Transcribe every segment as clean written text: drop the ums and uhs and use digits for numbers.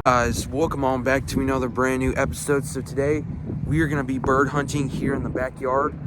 Guys, welcome on back to another brand new episode. So today we are going to be bird hunting here in the backyard.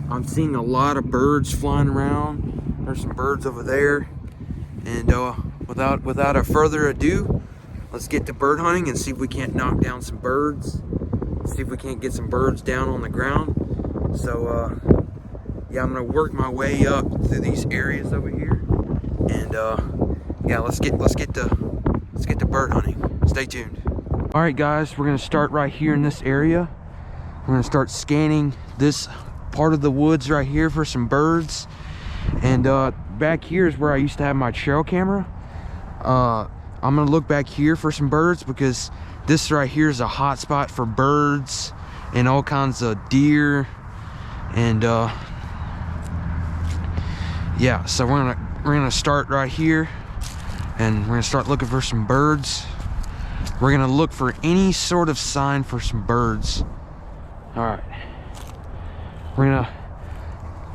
I'm seeing a lot of birds flying around. There's some birds over there, and without a further ado, let's get to bird hunting and see if we can't knock down some birds, see if we can't get some birds down on the ground. So yeah, I'm going to work my way up through these areas over here, and yeah, let's get to bird hunting. Stay tuned. All right, guys, we're gonna start right here in this area. We're gonna start scanning this part of the woods right here for some birds. And back here is where I used to have my trail camera. I'm gonna look back here for some birds because this right here is a hot spot for birds and all kinds of deer. And yeah, so we're gonna start right here, and we're gonna start looking for some birds. We're gonna look for any sort of sign for some birds. All right,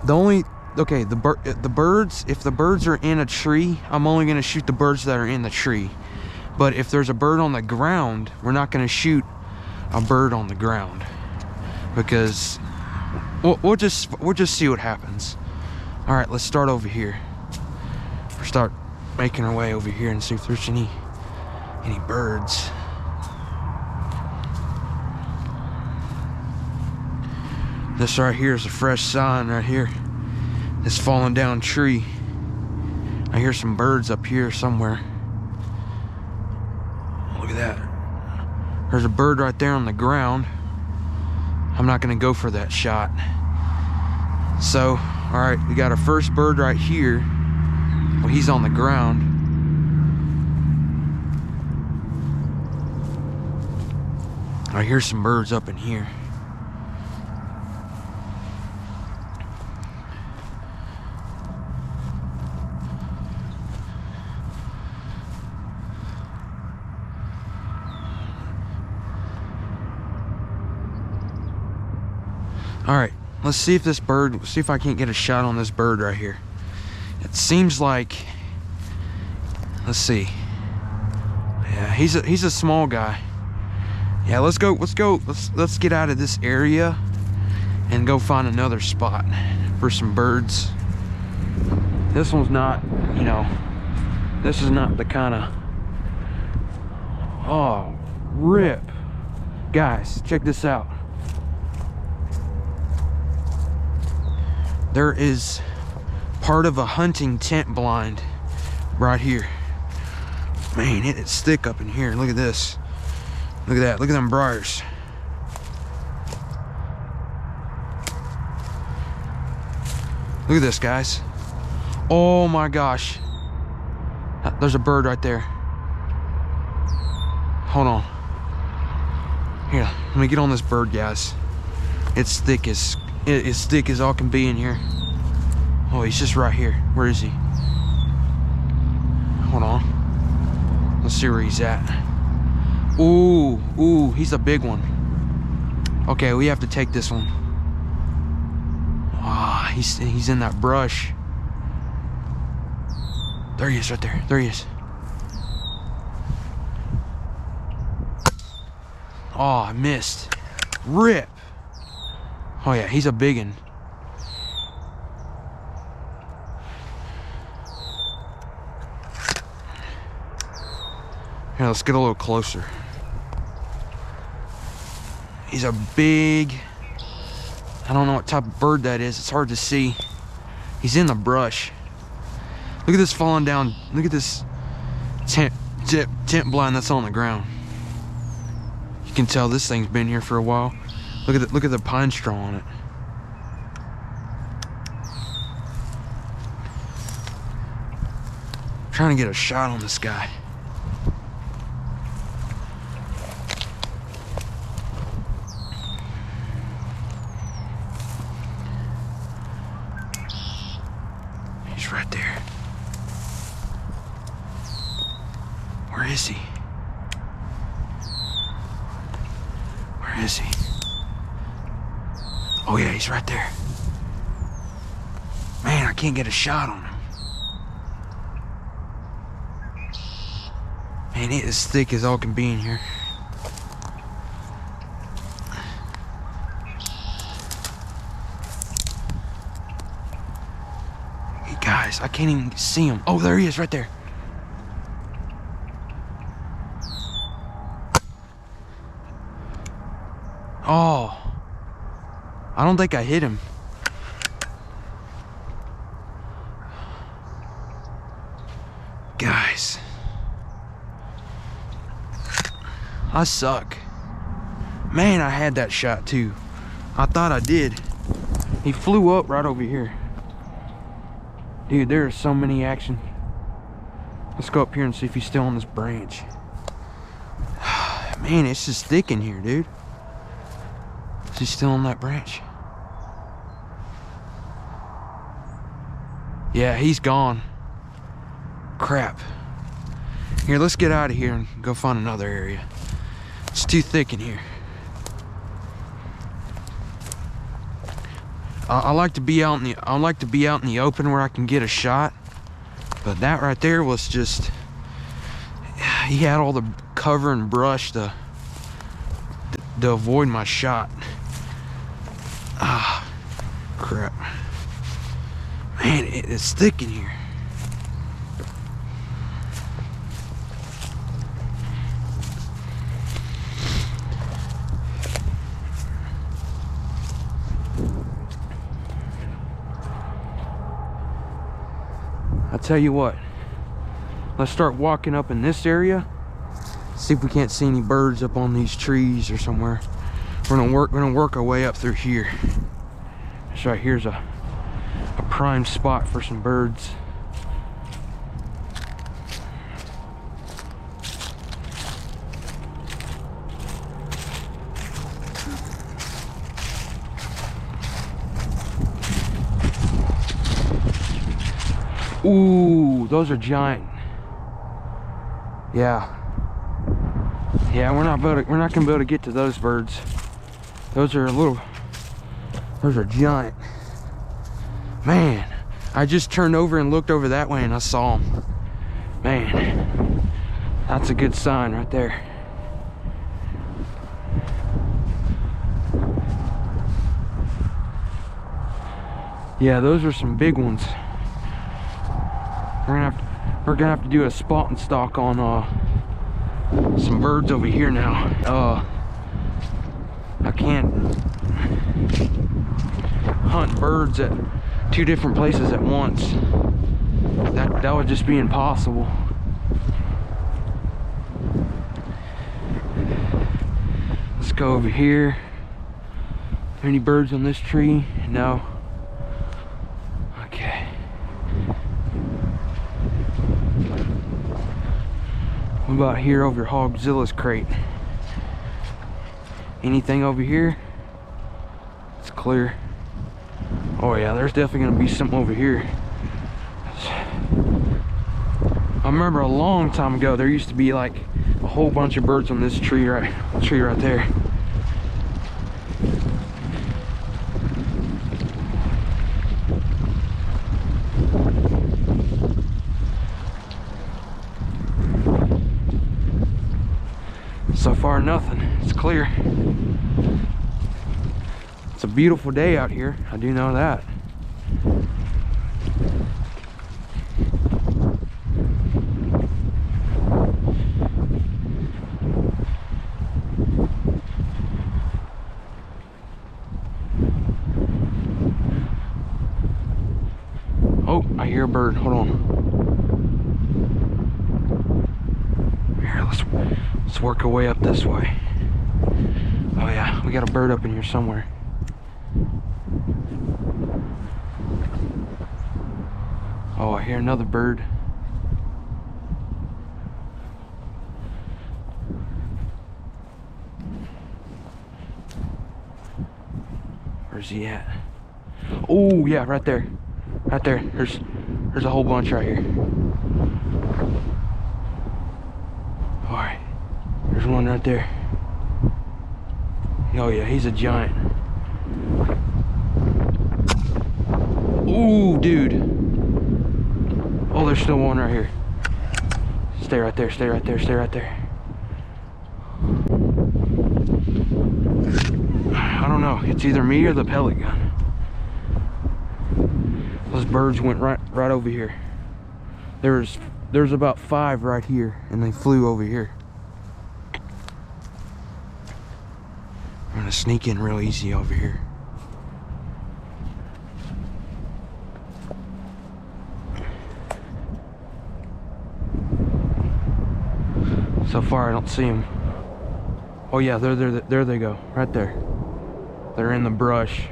the birds, if the birds are in a tree, I'm only gonna shoot the birds that are in the tree. But if there's a bird on the ground, we're not gonna shoot a bird on the ground, because we'll just see what happens. All right, let's start over here. We'll start making our way over here and see if there's any birds. This right here is a fresh sign right here. This fallen down tree. I hear some birds up here somewhere. Look at that. There's a bird right there on the ground. I'm not gonna go for that shot. So, all right, we got our first bird right here. Well, he's on the ground. I hear some birds up in here. All right, let's see if I can't get a shot on this bird right here. It seems like, let's see. Yeah, he's a small guy. Yeah, let's get out of this area and go find another spot for some birds. This one's not, this is not the kind of, oh, rip. Guys, check this out. There is part of a hunting tent blind right here. Man, it's thick up in here. Look at this. Look at that. Look at them briars. Look at this, guys. Oh my gosh. There's a bird right there. Hold on. Here, let me get on this bird, guys. It's thick as all can be in here. Oh, he's just right here. Where is he? Hold on. Let's see where he's at. Ooh, he's a big one. Okay, we have to take this one. Ah, he's in that brush. There he is, right there. There he is. Oh, I missed. Rip. Oh yeah, he's a big one. Here, let's get a little closer. He's a big, I don't know what type of bird that is. It's hard to see. He's in the brush. Look at this falling down. Look at this tent blind that's on the ground. You can tell this thing's been here for a while. Look at the pine straw on it. I'm trying to get a shot on this guy. He's right there. Where is he? Where is he? Oh yeah, he's right there. Man, I can't get a shot on him. Man, it is thick as all can be in here. Hey guys, I can't even see him. Oh, there he is right there. Oh, I don't think I hit him. Guys, I suck. Man, I had that shot too. I thought I did. He flew up right over here. Dude, there is so many action. Let's go up here and see if he's still on this branch. Man, it's just thick in here, dude. Is he still on that branch? Yeah, he's gone. Crap. Here, let's get out of here and go find another area. It's too thick in here. I like to be out in the open where I can get a shot. But that right there was just, he had all the cover and brush to avoid my shot. Ah, crap. Man, it's thick in here. I'll tell you what, let's start walking up in this area, see if we can't see any birds up on these trees or somewhere. We're gonna work our way up through here. This right here's a prime spot for some birds. Ooh, those are giant. Yeah, we're not gonna be able to get to those birds. Those are giant. Man, I just turned over and looked over that way and I saw them. Man, that's a good sign right there. Yeah, those are some big ones. We're gonna have to do a spot and stalk on some birds over here now. I can't hunt birds at two different places at once. That would just be impossible. Let's go over here. Are there any birds on this tree? No. Okay. What about here over Hogzilla's crate? Anything over here? It's clear. Oh yeah, there's definitely gonna be something over here. I remember a long time ago there used to be like a whole bunch of birds on this tree right there. So far nothing, it's clear. It's a beautiful day out here, I do know that. Oh, I hear a bird, hold on. Here, let's work our way up this way. Oh yeah, we got a bird up in here somewhere. Oh, I hear another bird. Where's he at? Oh yeah, right there. Right there. There's a whole bunch right here. Alright. There's one right there. Oh yeah, he's a giant. Ooh, dude. Oh, there's still one right here. Stay right there, stay right there, stay right there. I don't know. It's either me or the pellet gun. Those birds went right over here. There's about 5 right here, and they flew over here. I'm gonna sneak in real easy over here. So far, I don't see them. Oh yeah, there they go, right there. They're in the brush.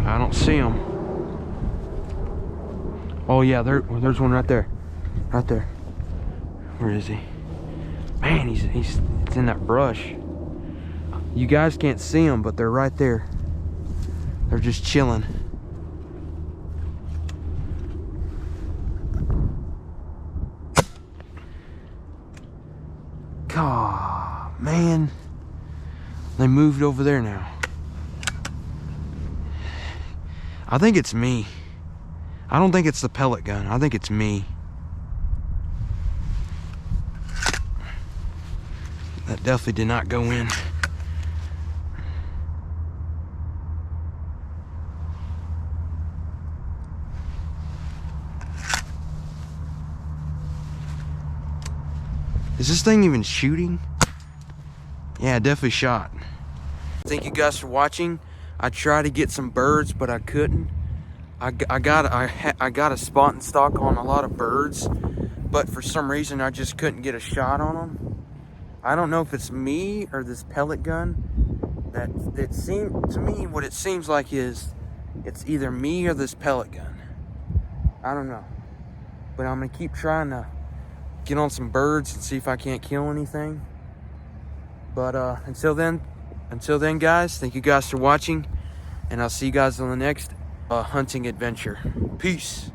I don't see him. Oh yeah, there's one right there. Right there. Where is he? Man, he's in that brush. You guys can't see him, but they're right there. They're just chilling. God, man. They moved over there now. I think it's me. I don't think it's the pellet gun. I think it's me. That definitely did not go in. Is this thing even shooting? Yeah, it definitely shot. Thank you guys for watching. I tried to get some birds, but I couldn't. I got a spot and stock on a lot of birds, but for some reason I just couldn't get a shot on them. I don't know if it's me or this pellet gun. That it seemed to me, what it seems like is it's either me or this pellet gun. I don't know, but I'm gonna keep trying to get on some birds and see if I can't kill anything. But until then guys, thank you guys for watching, and I'll see you guys on the next hunting adventure. Peace.